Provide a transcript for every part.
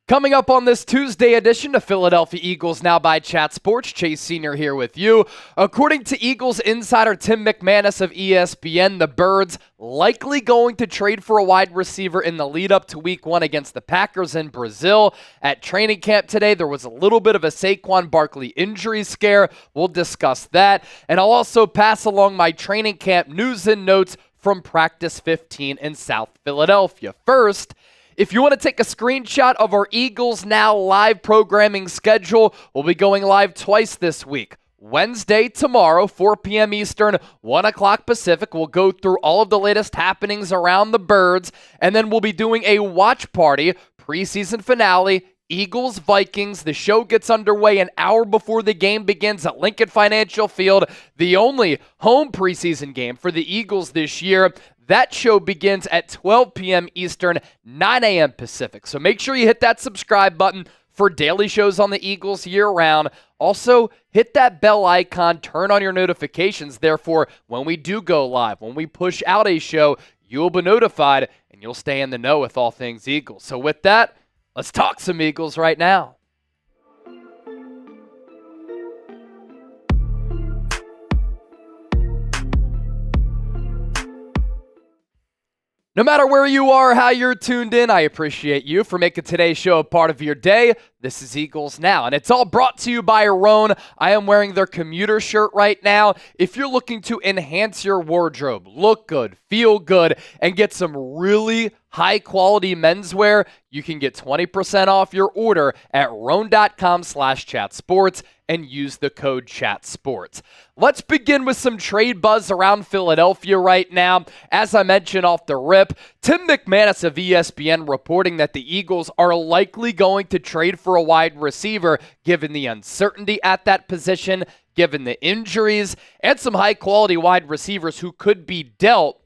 Coming up on this Tuesday edition of Philadelphia Eagles Now by Chat Sports, Chase Sr. here with you. According to Eagles insider Tim McManus of ESPN, the Birds likely going to trade for a wide receiver in the lead up to Week 1 against the Packers in Brazil. At training camp today, there was a little bit of a Saquon Barkley injury scare. We'll discuss that. And I'll also pass along my training camp news and notes from Practice 15 in South Philadelphia. First, if you want to take a screenshot of our Eagles Now live programming schedule, we'll be going live twice this week. Wednesday, tomorrow, 4 p.m. Eastern, 1 o'clock Pacific. We'll go through all of the latest happenings around the Birds, and then we'll be doing a watch party, preseason finale, Eagles-Vikings. The show gets underway an hour before the game begins at Lincoln Financial Field, the only home preseason game for the Eagles this year. That show begins at 12 p.m. Eastern, 9 a.m. Pacific. So make sure you hit that subscribe button for daily shows on the Eagles year-round. Also, hit that bell icon, turn on your notifications. Therefore, when we do go live, when we push out a show, you'll be notified and you'll stay in the know with all things Eagles. So with that, let's talk some Eagles right now. No matter where you are, how you're tuned in, I appreciate you for making today's show a part of your day. This is Eagles Now, and it's all brought to you by Roan. I am wearing their commuter shirt right now. If you're looking to enhance your wardrobe, look good, feel good, and get some really high-quality menswear, you can get 20% off your order at roan.com/chatsports and use the code CHATSPORTS. Let's begin with some trade buzz around Philadelphia right now. As I mentioned off the rip, Tim McManus of ESPN reporting that the Eagles are likely going to trade for a wide receiver given the uncertainty at that position, given the injuries, and some high-quality wide receivers who could be dealt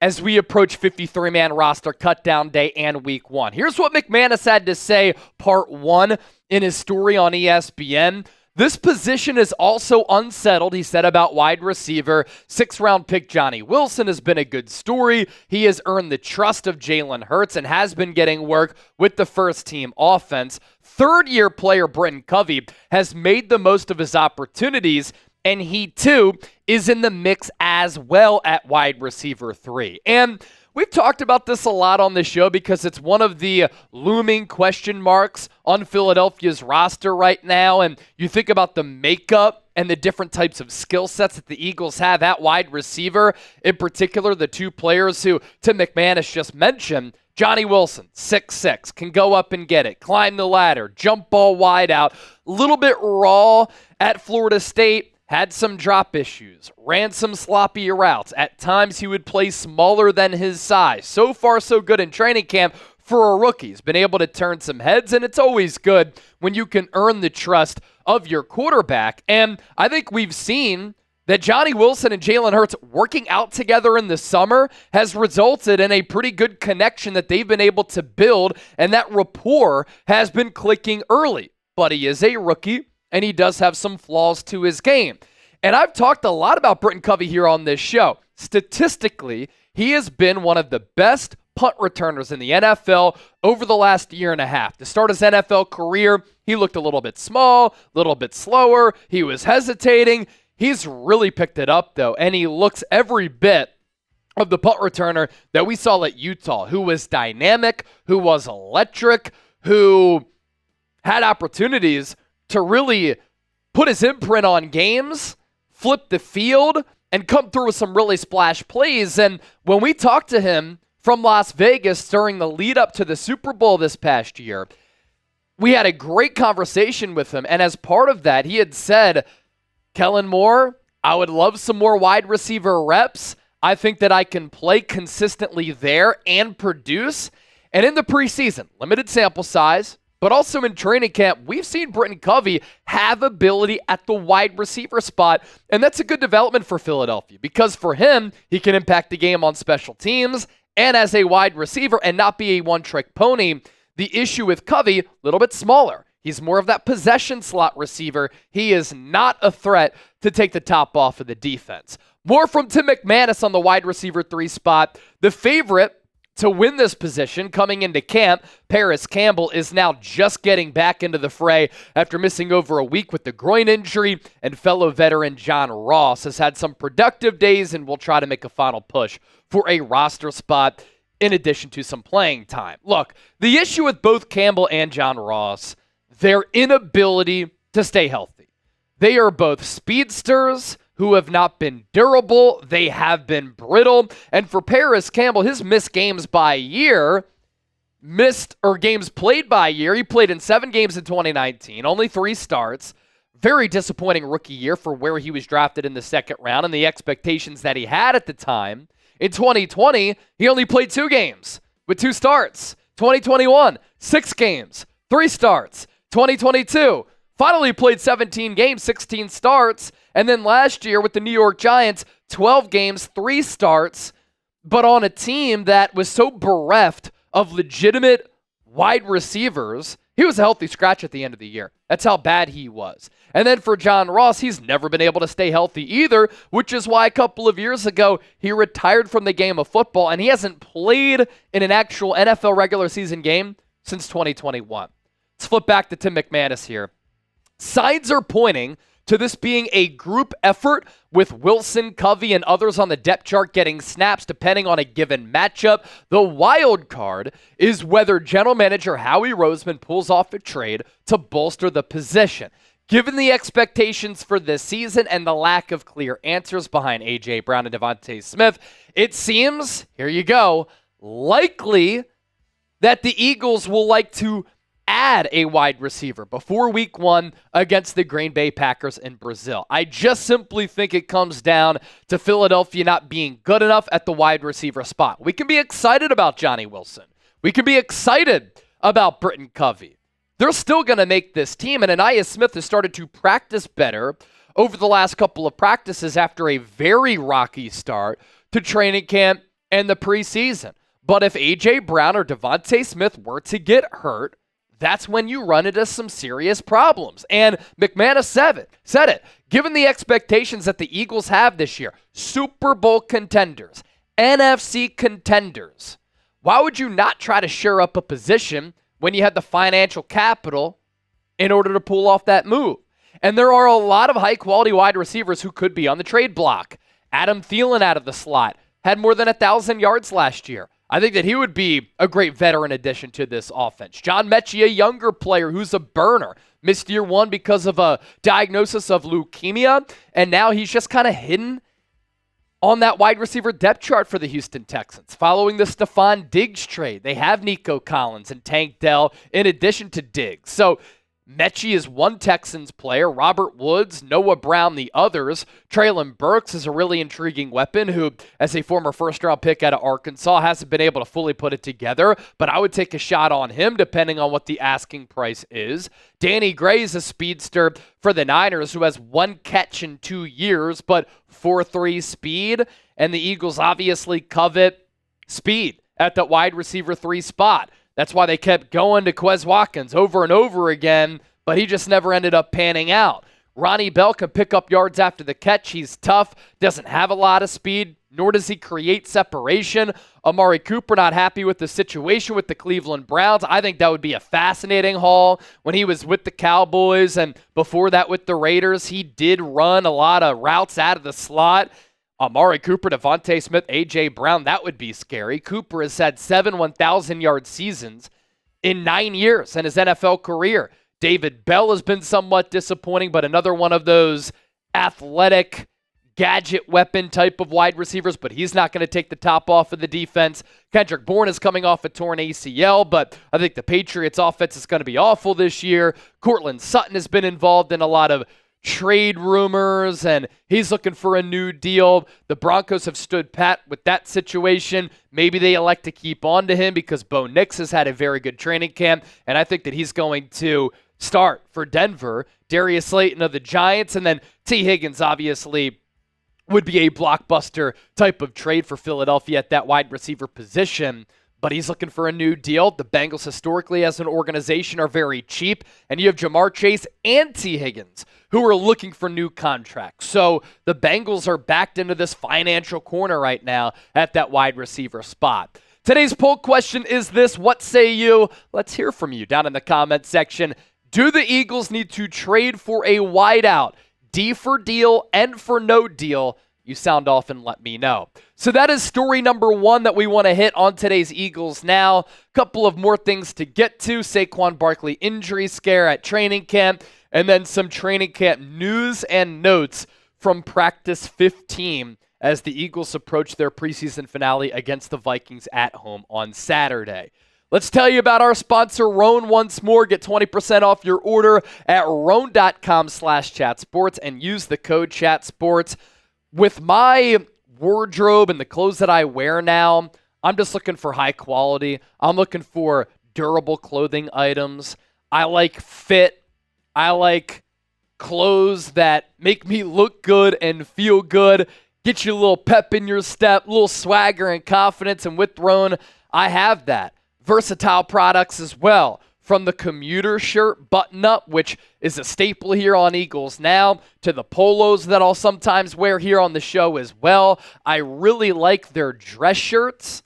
as we approach 53-man roster cutdown day and Week 1. Here's what McManus had to say, part 1, in his story on ESPN. This position is also unsettled, he said, about wide receiver. 6th-round pick Johnny Wilson has been a good story. He has earned the trust of Jalen Hurts and has been getting work with the first-team offense. Third-year player Britton Covey has made the most of his opportunities, and he, too, is in the mix as well at wide receiver 3. And we've talked about this a lot on the show because it's one of the looming question marks on Philadelphia's roster right now. And you think about the makeup and the different types of skill sets that the Eagles have at wide receiver, in particular the two players who Tim McManus just mentioned. Johnny Wilson, 6'6", can go up and get it, climb the ladder, jump ball wide out, a little bit raw at Florida State. Had some drop issues, ran some sloppy routes. At times, he would play smaller than his size. So far, so good in training camp for a rookie. He's been able to turn some heads, and it's always good when you can earn the trust of your quarterback. And I think we've seen that Johnny Wilson and Jalen Hurts working out together in the summer has resulted in a pretty good connection that they've been able to build, and that rapport has been clicking early. But he is a rookie, and he does have some flaws to his game. And I've talked a lot about Britton Covey here on this show. Statistically, he has been one of the best punt returners in the NFL over the last year and a half. To start his NFL career, he looked a little bit small, a little bit slower. He was hesitating. He's really picked it up, though, and he looks every bit of the punt returner that we saw at Utah, who was dynamic, who was electric, who had opportunities to really put his imprint on games, flip the field, and come through with some really splash plays. And when we talked to him from Las Vegas during the lead up to the Super Bowl this past year, we had a great conversation with him. And as part of that, he had said, Kellen Moore, I would love some more wide receiver reps. I think that I can play consistently there and produce. And in the preseason, limited sample size, but also in training camp, we've seen Britton Covey have ability at the wide receiver spot, and that's a good development for Philadelphia because for him, he can impact the game on special teams and as a wide receiver and not be a one-trick pony. The issue with Covey, a little bit smaller. He's more of that possession slot receiver. He is not a threat to take the top off of the defense. More from Tim McManus on the wide receiver 3 spot. The favorite to win this position coming into camp. Paris Campbell is now just getting back into the fray after missing over a week with the groin injury, and fellow veteran John Ross has had some productive days and will try to make a final push for a roster spot in addition to some playing time. Look, the issue with both Campbell and John Ross, their inability to stay healthy. They are both speedsters who have not been durable. They have been brittle. And for Paris Campbell, his missed games by year, games played by year, he played in 7 games in 2019, only 3 starts. Very disappointing rookie year for where he was drafted in the second round and the expectations that he had at the time. In 2020, he only played 2 games with 2 starts. 2021, 6 games, 3 starts. 2022, finally played 17 games, 16 starts. And then last year with the New York Giants, 12 games, 3 starts, but on a team that was so bereft of legitimate wide receivers, he was a healthy scratch at the end of the year. That's how bad he was. And then for John Ross, he's never been able to stay healthy either, which is why a couple of years ago, he retired from the game of football, and he hasn't played in an actual NFL regular season game since 2021. Let's flip back to Tim McManus here. Signs are pointing to this being a group effort with Wilson, Covey, and others on the depth chart getting snaps depending on a given matchup. The wild card is whether general manager Howie Roseman pulls off a trade to bolster the position. Given the expectations for this season and the lack of clear answers behind A.J. Brown and DeVonta Smith, it seems, here you go, likely that the Eagles will like to add a wide receiver before week 1 against the Green Bay Packers in Brazil. I just simply think it comes down to Philadelphia not being good enough at the wide receiver spot. We can be excited about Johnny Wilson. We can be excited about Britton Covey. They're still going to make this team, and Anaya Smith has started to practice better over the last couple of practices after a very rocky start to training camp and the preseason. But if A.J. Brown or DeVonta Smith were to get hurt, that's when you run into some serious problems. And McManus said it. Given the expectations that the Eagles have this year, Super Bowl contenders, NFC contenders, why would you not try to shore up a position when you have the financial capital in order to pull off that move? And there are a lot of high-quality wide receivers who could be on the trade block. Adam Thielen out of the slot had more than 1,000 yards last year. I think that he would be a great veteran addition to this offense. John Mechie, a younger player who's a burner, missed year 1 because of a diagnosis of leukemia, and now he's just kind of hidden on that wide receiver depth chart for the Houston Texans. Following the Stephon Diggs trade, they have Nico Collins and Tank Dell in addition to Diggs. So Mechie is one Texans player, Robert Woods, Noah Brown the others. Treylon Burks is a really intriguing weapon who, as a former first-round pick out of Arkansas, hasn't been able to fully put it together, but I would take a shot on him depending on what the asking price is. Danny Gray is a speedster for the Niners who has 1 catch in 2 years, but 4.3 speed, and the Eagles obviously covet speed at that wide receiver 3 spot. That's why they kept going to Quez Watkins over and over again, but he just never ended up panning out. Ronnie Bell can pick up yards after the catch. He's tough, doesn't have a lot of speed, nor does he create separation. Amari Cooper not happy with the situation with the Cleveland Browns. I think that would be a fascinating haul. When he was with the Cowboys and before that with the Raiders, he did run a lot of routes out of the slot. Amari Cooper, DeVonta Smith, A.J. Brown, that would be scary. Cooper has had 7 1,000-yard seasons in 9 years in his NFL career. David Bell has been somewhat disappointing, but another one of those athletic gadget weapon type of wide receivers, but he's not going to take the top off of the defense. Kendrick Bourne is coming off a torn ACL, but I think the Patriots offense is going to be awful this year. Courtland Sutton has been involved in a lot of trade rumors, and he's looking for a new deal. The Broncos have stood pat with that situation. Maybe they elect to keep on to him because Bo Nix has had a very good training camp, and I think that he's going to start for Denver. Darius Slay of the Giants, and then T. Higgins obviously would be a blockbuster type of trade for Philadelphia at that wide receiver position. But he's looking for a new deal. The Bengals historically as an organization are very cheap. And you have Jamar Chase and T. Higgins who are looking for new contracts. So the Bengals are backed into this financial corner right now at that wide receiver spot. Today's poll question is this. What say you? Let's hear from you down in the comment section. Do the Eagles need to trade for a wideout? D for deal, N for no deal. You sound off and let me know. So that is story number one that we want to hit on today's Eagles Now. Couple of more things to get to. Saquon Barkley injury scare at training camp, and then some training camp news and notes from practice 15 as the Eagles approach their preseason finale against the Vikings at home on Saturday. Let's tell you about our sponsor, Roan, once more. Get 20% off your order at roan.com/chatsports and use the code chatsports. With my wardrobe and the clothes that I wear now, I'm just looking for high quality. I'm looking for durable clothing items. I like fit. I like clothes that make me look good and feel good. Get you a little pep in your step, a little swagger and confidence. And with Roan, I have that. Versatile products as well, from the commuter shirt button-up, which is a staple here on Eagles Now, to the polos that I'll sometimes wear here on the show as well. I really like their dress shirts,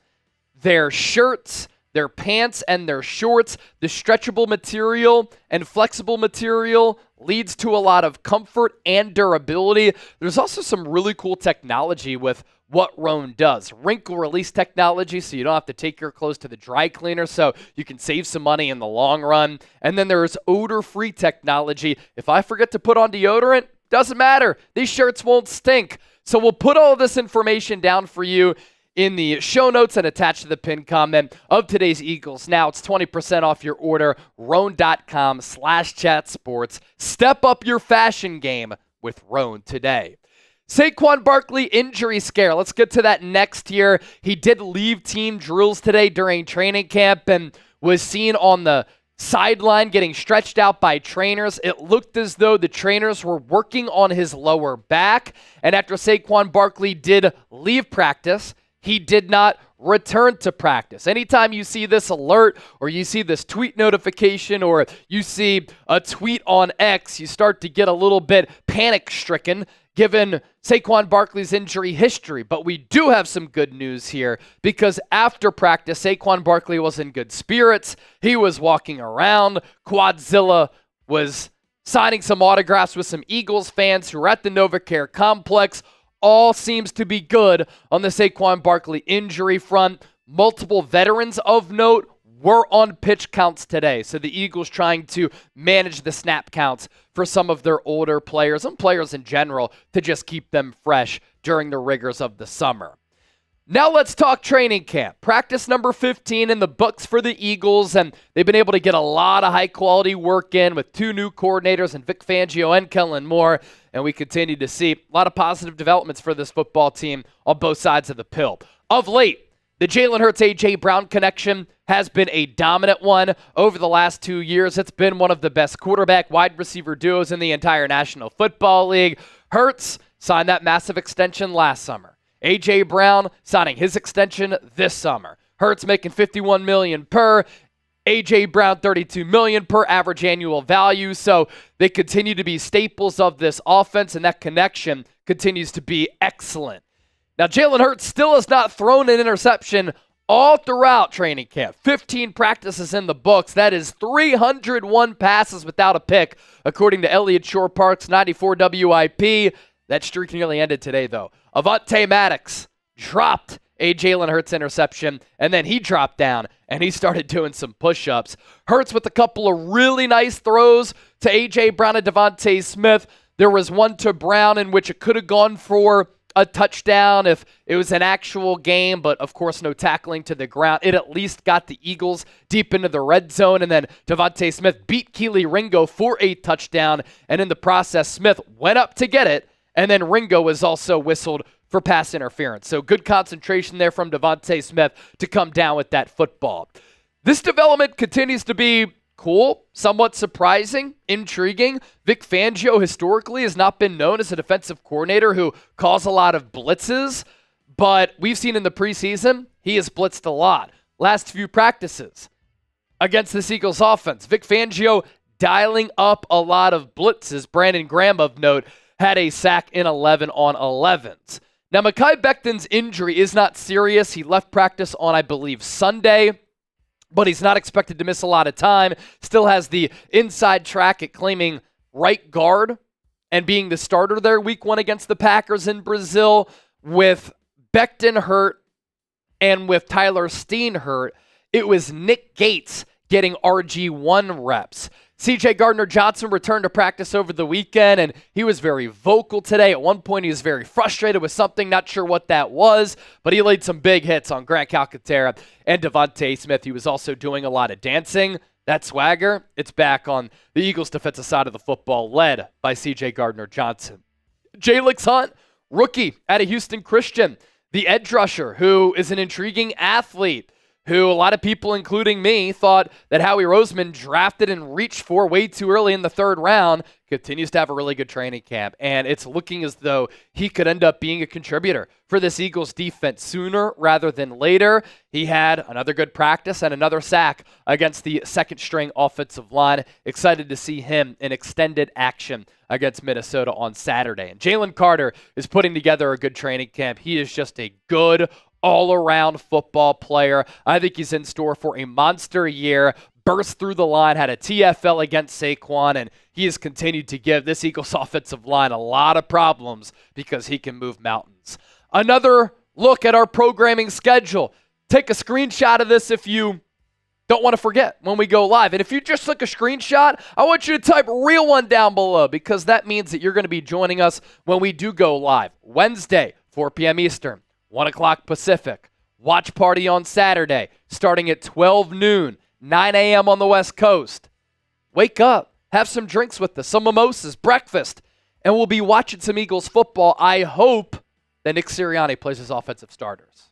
their pants, and their shorts. The stretchable material and flexible material leads to a lot of comfort and durability. There's also some really cool technology with what Roan does. Wrinkle release technology, so you don't have to take your clothes to the dry cleaner, so you can save some money in the long run. And then there's odor-free technology. If I forget to put on deodorant, doesn't matter. These shirts won't stink. So we'll put all of this information down for you in the show notes and attached to the pinned comment of today's Eagles Now. It's 20% off your order, roan.com/chatsports. Step up your fashion game with Roan today. Saquon Barkley injury scare. Let's get to that next here. He did leave team drills today during training camp and was seen on the sideline getting stretched out by trainers. It looked as though the trainers were working on his lower back. And after Saquon Barkley did leave practice, he did not return to practice. Anytime you see this alert or you see this tweet notification or you see a tweet on X, you start to get a little bit panic-stricken given Saquon Barkley's injury history. But we do have some good news here because after practice, Saquon Barkley was in good spirits. He was walking around. Quadzilla was signing some autographs with some Eagles fans who were at the NovaCare complex. All seems to be good on the Saquon Barkley injury front. Multiple veterans of note were on pitch counts today. So the Eagles trying to manage the snap counts for some of their older players and players in general to just keep them fresh during the rigors of the summer. Now let's talk training camp. Practice number 15 in the books for the Eagles, and they've been able to get a lot of high-quality work in with two new coordinators in Vic Fangio and Kellen Moore, and we continue to see a lot of positive developments for this football team on both sides of the pill. Of late, the Jalen Hurts-A.J. Brown connection has been a dominant one over the last 2 years. It's been one of the best quarterback-wide receiver duos in the entire National Football League. Hurts signed that massive extension last summer. A.J. Brown signing his extension this summer. Hurts making $51 million per. A.J. Brown, $32 million per average annual value. So they continue to be staples of this offense, and that connection continues to be excellent. Now, Jalen Hurts still has not thrown an interception all throughout training camp. 15 practices in the books. That is 301 passes without a pick, according to Elliott Shore-Parks, 94 WIP. That streak nearly ended today, though. Avonte Maddox dropped a Jalen Hurts interception, and then he dropped down, and he started doing some push-ups. Hurts with a couple of really nice throws to A.J. Brown and DeVonta Smith. There was one to Brown in which it could have gone for a touchdown if it was an actual game, but of course no tackling to the ground. It at least got the Eagles deep into the red zone, and then DeVonta Smith beat Keely Ringo for a touchdown, and in the process, Smith went up to get it, and then Ringo was also whistled for pass interference. So good concentration there from DeVonta Smith to come down with that football. This development continues to be cool, somewhat surprising, intriguing. Vic Fangio historically has not been known as a defensive coordinator who calls a lot of blitzes, but we've seen in the preseason, he has blitzed a lot. Last few practices against this Eagles offense, Vic Fangio dialing up a lot of blitzes. Brandon Graham, of note, had a sack in 11 on 11s. Now, Mekhi Becton's injury is not serious. He left practice on, I believe, Sunday, but he's not expected to miss a lot of time. Still has the inside track at claiming right guard and being the starter there week 1 against the Packers in Brazil. With Becton hurt and with Tyler Steen hurt, it was Nick Gates getting RG1 reps. C.J. Gardner-Johnson returned to practice over the weekend, and he was very vocal today. At one point, he was very frustrated with something, not sure what that was, but he laid some big hits on Grant Calcaterra and DeVonta Smith. He was also doing a lot of dancing. That swagger, it's back on the Eagles' defensive side of the football, led by C.J. Gardner-Johnson. Jalix Hunt, rookie out of Houston Christian, the edge rusher, who is an intriguing athlete, who a lot of people, including me, thought that Howie Roseman drafted and reached for way too early in the 3rd round, continues to have a really good training camp, and it's looking as though he could end up being a contributor for this Eagles defense sooner rather than later. He had another good practice and another sack against the second-string offensive line. Excited to see him in extended action against Minnesota on Saturday. And Jalen Carter is putting together a good training camp. He is just a good all-around football player. I think he's in store for a monster year. Burst through the line, had a TFL against Saquon, and he has continued to give this Eagles offensive line a lot of problems because he can move mountains. Another look at our programming schedule. Take a screenshot of this if you don't want to forget when we go live. And if you just took a screenshot, I want you to type real one down below, because that means that you're going to be joining us when we do go live. Wednesday, 4 p.m. Eastern. 1 o'clock Pacific. Watch party on Saturday, starting at 12 noon, 9 a.m. on the West Coast. Wake up, have some drinks with us, some mimosas, breakfast, and we'll be watching some Eagles football. I hope that Nick Sirianni plays his offensive starters.